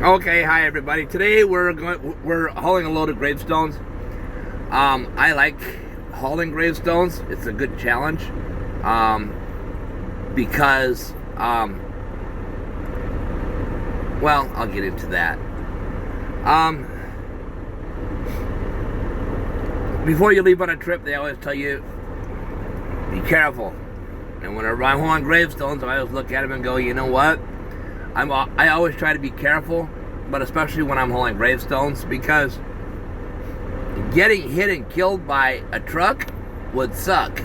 Okay, hi everybody. Today we're hauling a load of gravestones. I like hauling gravestones. It's a good challenge because well, I'll get into that. Before you leave on a trip, they always tell you be careful. And whenever I'm hauling gravestones, I always look at them and go, you know what? I always try to be careful, but especially when I'm hauling gravestones, because getting hit and killed by a truck would suck.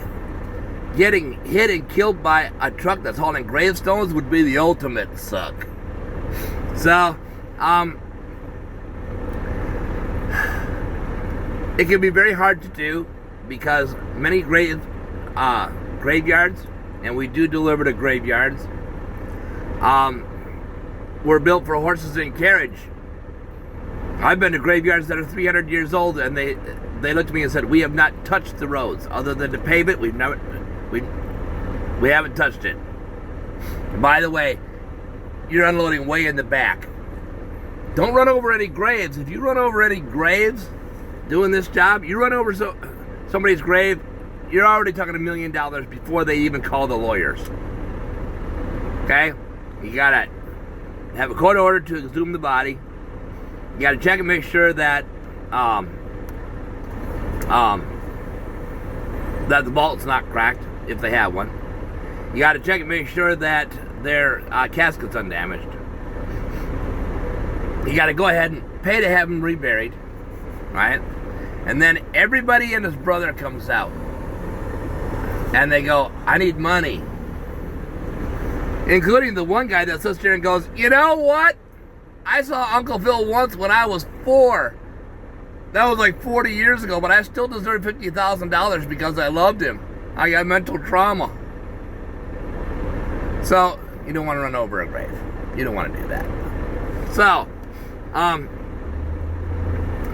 Getting hit and killed by a truck that's hauling gravestones would be the ultimate suck. So, it can be very hard to do because many graveyards, and we do deliver to graveyards, were built for horses and carriage. I've been to graveyards that are 300 years old, and they looked at me and said, "We have not touched the roads, other than to pave it. We haven't touched it." By the way, you're unloading way in the back. Don't run over any graves. If you run over any graves doing this job, you run over somebody's grave, you're already talking $1 million before they even call the lawyers. Okay? You gotta have a court order to exhume the body. You gotta check and make sure that that the vault's not cracked, if they have one. You gotta check and make sure that their casket's undamaged. You gotta go ahead and pay to have them reburied, right? And then everybody and his brother comes out, and they go, "I need money." Including the one guy that sits there and goes, "You know what? I saw Uncle Phil once when I was 4. That was like 40 years ago, but I still deserve $50,000 because I loved him. I got mental trauma." So, you don't want to run over a grave. You don't want to do that. So,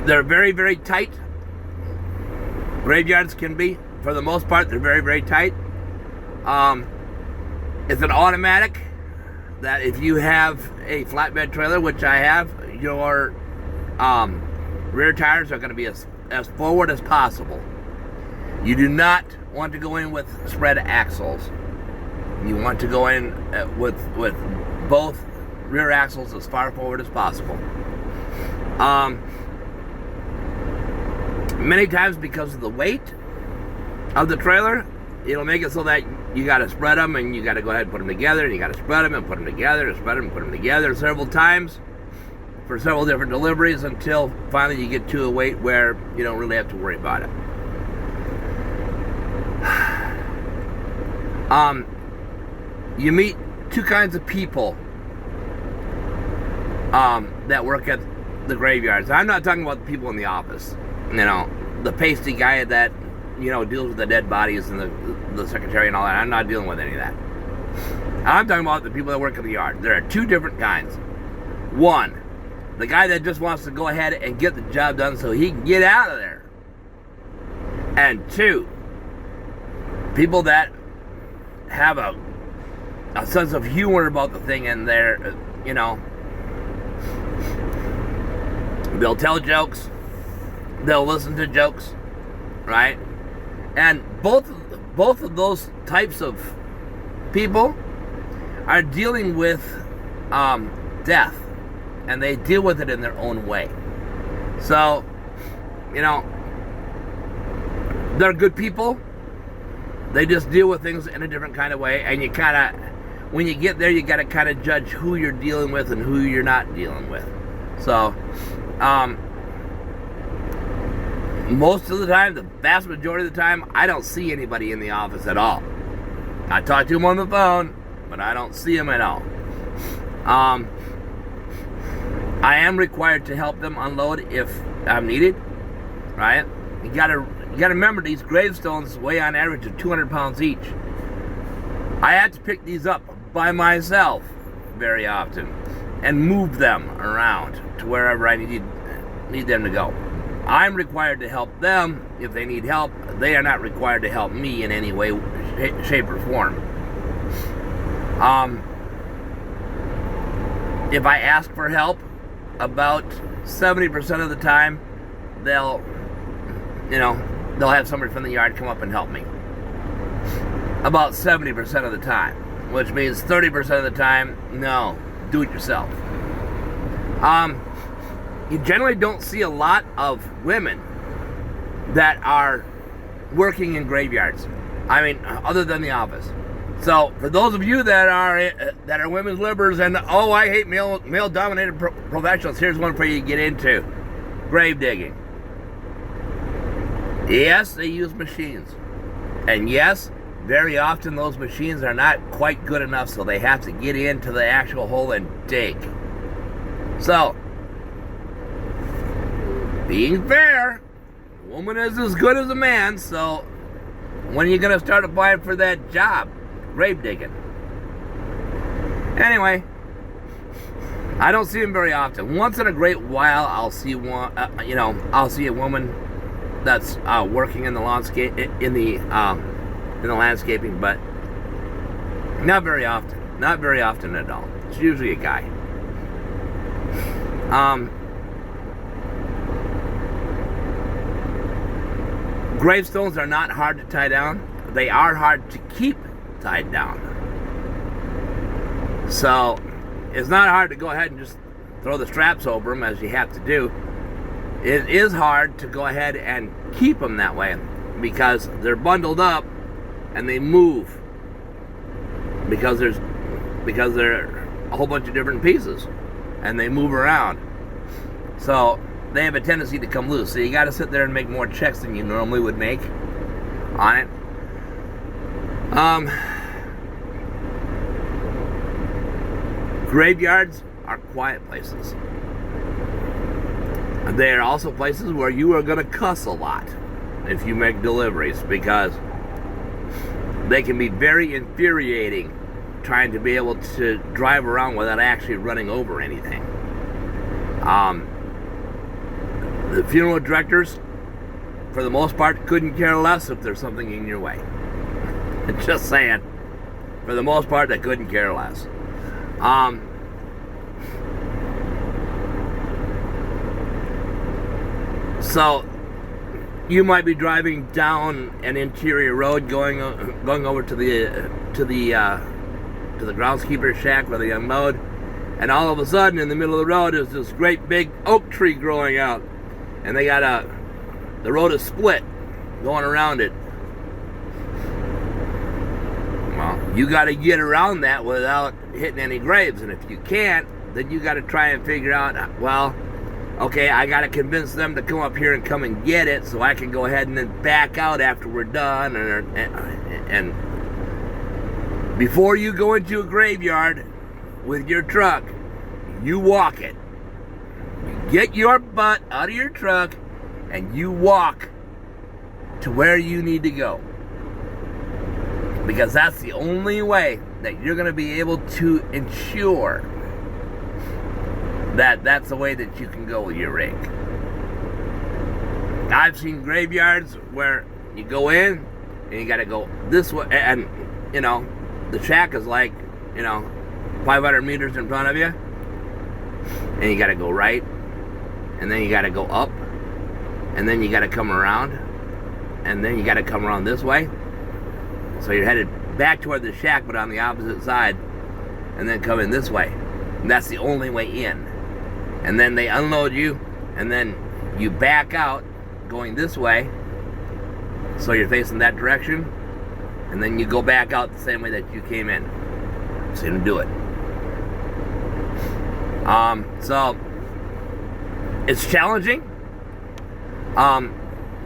they're very, very tight. Graveyards can be. For the most part, they're very, very tight. It's an automatic that if you have a flatbed trailer, which I have, your rear tires are going to be as forward as possible. You do not want to go in with spread axles. You want to go in with both rear axles as far forward as possible. Many times, because of the weight of the trailer, it'll make it so that you got to spread them, and you got to go ahead and put them together, and you got to spread them and put them together, and spread them and put them together several times for several different deliveries until finally you get to a weight where you don't really have to worry about it. You meet two kinds of people that work at the graveyards. I'm not talking about the people in the office, the pasty guy that deals with the dead bodies and the secretary and all that. I'm not dealing with any of that. I'm talking about the people that work in the yard. There are two different kinds. One, the guy that just wants to go ahead and get the job done so he can get out of there. And two, people that have a sense of humor about the thing, and they're, they'll tell jokes, they'll listen to jokes, right? And both of those types of people are dealing with death, and they deal with it in their own way. So, they're good people. They just deal with things in a different kind of way, and you kind of, when you get there, you got to kind of judge who you're dealing with and who you're not dealing with. So, most of the time, the vast majority of the time, I don't see anybody in the office at all. I talk to them on the phone, but I don't see them at all. I am required to help them unload if I'm needed, right? You gotta remember, these gravestones weigh on average of 200 pounds each. I have to pick these up by myself very often and move them around to wherever I need them to go. I'm required to help them if they need help. They are not required to help me in any way, shape, or form. If I ask for help, about 70% of the time, they'll have somebody from the yard come up and help me. About 70% of the time, which means 30% of the time, no, do it yourself. You generally don't see a lot of women that are working in graveyards. I mean, other than the office. So, for those of you that are women's libbers and, oh, I hate male-dominated professionals, here's one for you to get into. Grave digging. Yes, they use machines. And yes, very often those machines are not quite good enough, so they have to get into the actual hole and dig. So, being fair, a woman is as good as a man, so when are you going to start applying for that job? Grave digging. Anyway, I don't see them very often. Once in a great while, I'll see one. I'll see a woman that's working in the landscape in the landscaping, but not very often. Not very often at all. It's usually a guy. Gravestones are not hard to tie down. They are hard to keep tied down. So it's not hard to go ahead and just throw the straps over them as you have to do. It is hard to go ahead and keep them that way because they're bundled up and they move because they're a whole bunch of different pieces and they move around. So they have a tendency to come loose. So you got to sit there and make more checks than you normally would make on it. Graveyards are quiet places. They are also places where you are going to cuss a lot if you make deliveries because they can be very infuriating trying to be able to drive around without actually running over anything. The funeral directors, for the most part, couldn't care less if there's something in your way. Just saying. For the most part, they couldn't care less. So you might be driving down an interior road, going over to the groundskeeper's shack where they unload, and all of a sudden, in the middle of the road, is this great big oak tree growing out, and they got the road is split, going around it. Well, you got to get around that without hitting any graves, and if you can't, then you got to try and figure out, well, okay, I got to convince them to come up here and come and get it so I can go ahead and then back out after we're done. And before you go into a graveyard with your truck, you walk it. You get your butt out of your truck and you walk to where you need to go. Because that's the only way that you're going to be able to ensure that that's the way that you can go with your rig. I've seen graveyards where you go in and you got to go this way, and the shack is like 500 meters in front of you, and you got to go right, and then you got to go up, and then you got to come around, and then you got to come around this way. So you're headed back toward the shack, but on the opposite side, and then come in this way. And that's the only way in. And then they unload you, and then you back out going this way, so you're facing that direction, and then you go back out the same way that you came in. So you don't do it. So it's challenging.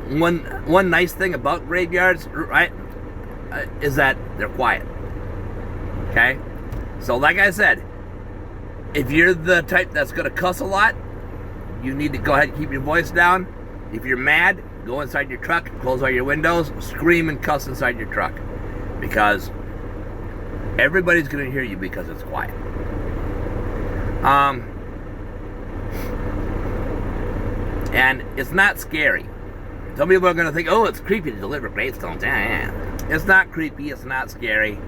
One nice thing about graveyards, right, is that they're quiet. Okay? So like I said, if you're the type that's going to cuss a lot, you need to go ahead and keep your voice down. If you're mad, go inside your truck, close all your windows, scream and cuss inside your truck. Because everybody's going to hear you because it's quiet. And it's not scary. Some people are going to think, oh, it's creepy to deliver gravestones. Yeah. It's not creepy. It's not scary.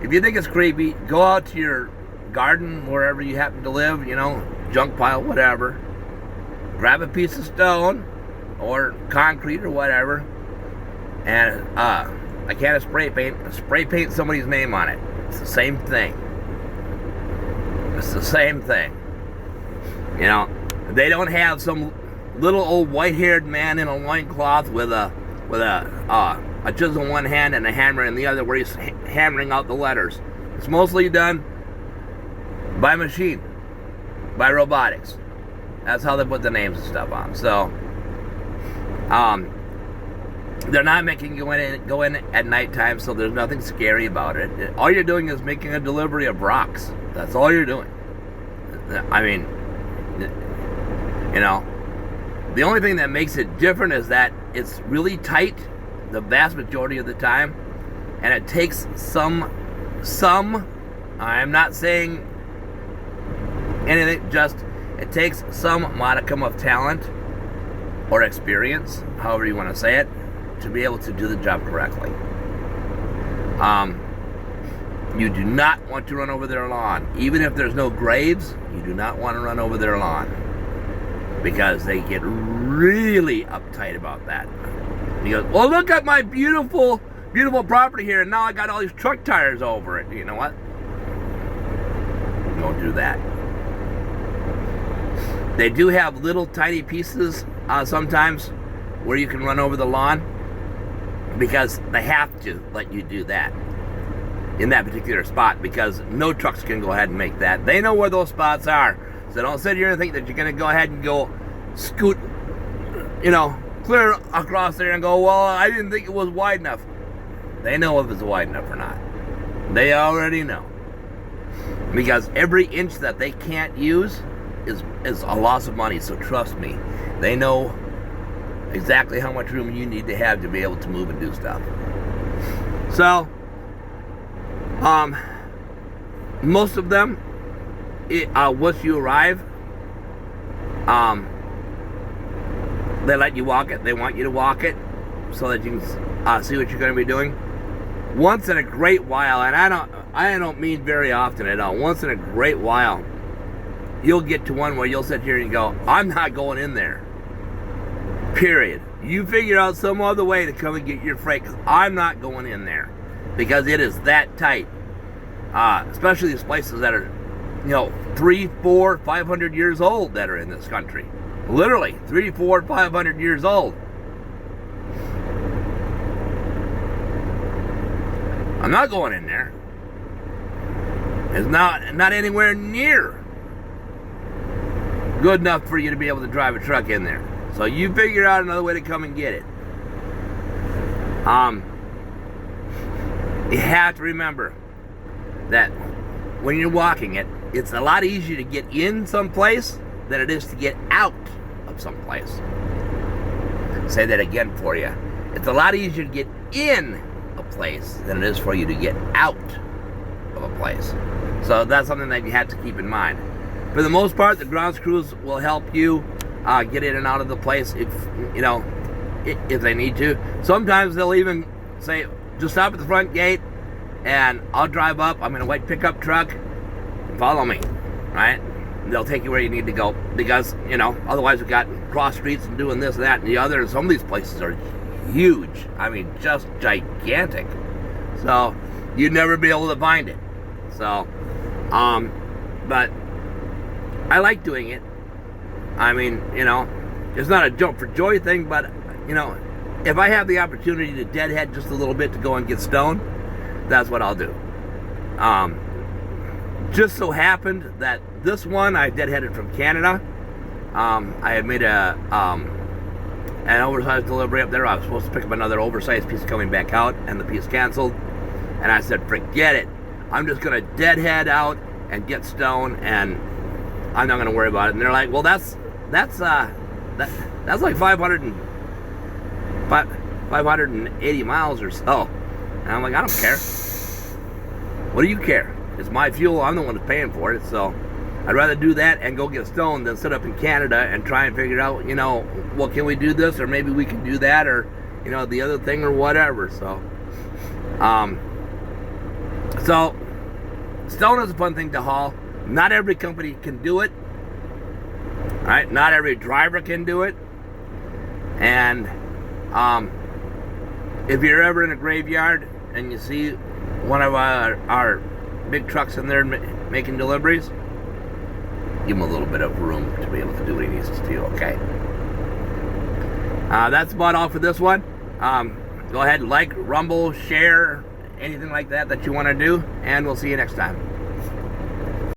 If you think it's creepy, go out to your garden, wherever you happen to live, junk pile, whatever. Grab a piece of stone or concrete or whatever, and a can of spray paint somebody's name on it. It's the same thing. It's the same thing. You know, they don't have some little old white-haired man in a loincloth with a chisel in one hand and a hammer in the other, where he's hammering out the letters. It's mostly done by machine, by robotics. That's how they put the names and stuff on. So, they're not making you go in at nighttime, so there's nothing scary about it. All you're doing is making a delivery of rocks. That's all you're doing. I mean, you know, the only thing that makes it different is that it's really tight the vast majority of the time, and it takes some, I'm not saying anything, just it takes some modicum of talent or experience, however you want to say it, to be able to do the job correctly. You do not want to run over their lawn. Even if there's no graves, you do not want to run over their lawn, because they get really uptight about that. He goes, well, look at my beautiful, beautiful property here, and now I got all these truck tires over it. You know what? Don't do that. They do have little tiny pieces sometimes where you can run over the lawn, because they have to let you do that in that particular spot, because no trucks can go ahead and make that. They know where those spots are. So don't sit here and think that you're going to go ahead and go scoot, you know, clear across there and go, well, I didn't think it was wide enough. They know if it's wide enough or not. They already know. Because every inch that they can't use is a loss of money. So trust me, they know exactly how much room you need to have to be able to move and do stuff. So, most of them, once you arrive, they let you walk it. They want you to walk it so that you can see what you're going to be doing. Once in a great while, and I don't mean very often at all, once in a great while, you'll get to one where you'll sit here and go, I'm not going in there. Period. You figure out some other way to come and get your freight, because I'm not going in there. Because it is that tight. Especially these places that are, you know, 300, 400, 500 years old that are in this country. Literally, 300, 400, 500 years old. I'm not going in there. It's not anywhere near good enough for you to be able to drive a truck in there. So you figure out another way to come and get it. You have to remember that when you're walking it, it's a lot easier to get in someplace than it is to get out of someplace. Say that again for you. It's a lot easier to get in a place than it is for you to get out of a place. So that's something that you have to keep in mind. For the most part, the grounds crews will help you get in and out of the place if you know, if they need to. Sometimes they'll even say, just stop at the front gate and I'll drive up. I'm in a white pickup truck. Follow me, right? They'll take you where you need to go, because, you know, otherwise we've got cross streets and doing this, that, and the other. And some of these places are huge. I mean, just gigantic. So you'd never be able to find it. So, but I like doing it. I mean, you know, it's not a jump for joy thing, but, you know, if I have the opportunity to deadhead just a little bit to go and get stone, that's what I'll do. Just so happened that this one I deadheaded from Canada. I had made an oversized delivery up there. I was supposed to pick up another oversized piece coming back out, and the piece canceled. And I said, forget it. I'm just going to deadhead out and get stone, and I'm not going to worry about it. And they're like, well, that's like 580 miles or so. And I'm like, I don't care. What do you care? It's my fuel. I'm the one that's paying for it. So I'd rather do that and go get stone than sit up in Canada and try and figure out, you know, well, can we do this, or maybe we can do that, or, you know, the other thing, or whatever. So, so stone is a fun thing to haul. Not every company can do it. right? Not every driver can do it. And if you're ever in a graveyard and you see one of our big trucks in there making deliveries, give him a little bit of room to be able to do what he needs to do, okay? That's about all for this one. Go ahead, like, rumble, share, anything like that you want to do, and we'll see you next time.